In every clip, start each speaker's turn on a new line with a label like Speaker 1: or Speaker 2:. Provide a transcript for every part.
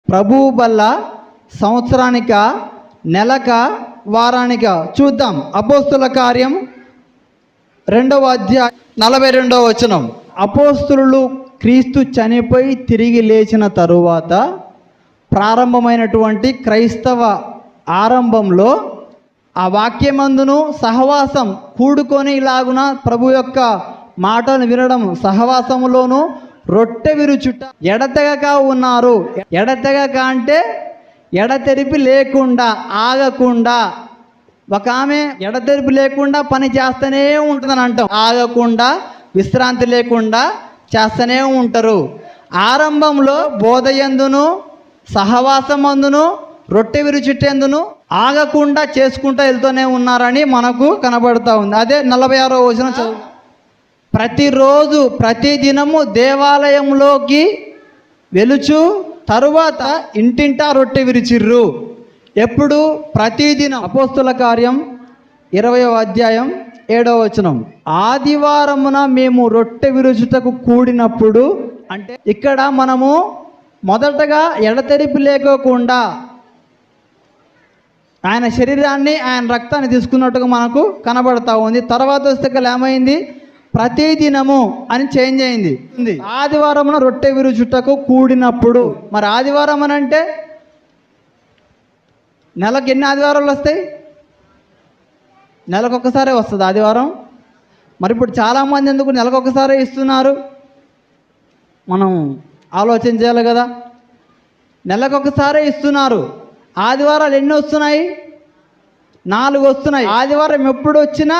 Speaker 1: ప్రభువు వల్ల సంవత్సరానిక, నెలక, వారానిక? చూద్దాం. అపోస్తుల కార్యం 2వ అధ్యాయం 42వ వచనం. అపోస్తులు క్రీస్తు చనిపోయి తిరిగి లేచిన తరువాత ప్రారంభమైనటువంటి క్రైస్తవ ఆరంభంలో ఆ వాక్యమందును సహవాసం కూడుకొని ఇలాగున ప్రభు యొక్క మాటను వినడం, సహవాసములోను రొట్టె విరుచుట ఎడతెగక ఉన్నారు. ఎడతెగక అంటే ఎడతెరిపి లేకుండా, ఆగకుండా. ఒక ఆమె ఎడతెరిపి లేకుండా పని చేస్తూనే ఉంటుందని అంటాం. ఆగకుండా, విశ్రాంతి లేకుండా చేస్తూనే ఉంటారు. ఆరంభంలో బోధయందును, సహవాసమందును, రొట్టె విరుచుటెందును ఆగకుండా చేసుకుంటూ వెళ్తూనే ఉన్నారని మనకు కనబడుతూ ఉంది. అదే 46వ వచనం చదువు. ప్రతిరోజు ప్రతిదినము దేవాలయంలోకి వెలుచు తరువాత ఇంటింటా రొట్టె విరిచిర్రు. ఎప్పుడు? ప్రతిదినం. అపోస్తుల కార్యం 20వ అధ్యాయం 7వ వచనం. ఆదివారమున మేము రొట్టె విరుచుటకు కూడినప్పుడు, అంటే ఇక్కడ మనము మొదటగా ఎడతెరిపి లేకోకుండా ఆయన శరీరాన్ని, ఆయన రక్తాన్ని తీసుకున్నట్టుగా మనకు కనబడతా ఉంది. తర్వాత వస్తే ఏమైంది? ప్రతిదినము అని చేంజ్ అయింది. ఆదివారమున రొట్టె విరుచుటకు కూడినప్పుడు. మరి ఆదివారం అని అంటే నెలకు ఎన్ని ఆదివారాలు వస్తాయి? నెలకొకసారే వస్తుంది ఆదివారం. మరి ఇప్పుడు చాలామంది ఎందుకు నెలకొకసారే ఇస్తున్నారు? మనం ఆలోచన చేయాలి కదా. నెలకొకసారే ఇస్తున్నారు. ఆదివారాలు ఎన్ని వస్తున్నాయి? 4 వస్తున్నాయి. ఆదివారం ఎప్పుడు వచ్చినా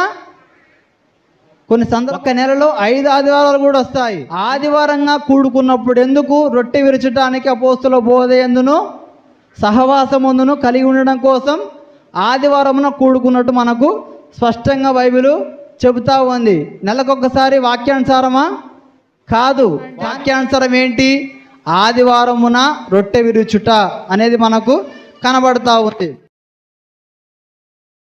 Speaker 1: కొన్ని ఒక్క నెలలో 5 ఆదివారాలు కూడా వస్తాయి. ఆదివారంగా కూడుకున్నప్పుడు ఎందుకు? రొట్టె విరచడానికి, అపోస్తుల బోధ యందును సహవాసమందును కలిగి ఉండడం కోసం ఆదివారమున కూడుకున్నట్టు మనకు స్పష్టంగా బైబిల్ చెబుతా ఉంది. నెలకొకసారి వాక్యానుసారమా? కాదు. వాక్యానుసారం ఏంటి? ఆదివారమున రొట్టె విరుచుట అనేది మనకు కనబడతా ఉంది.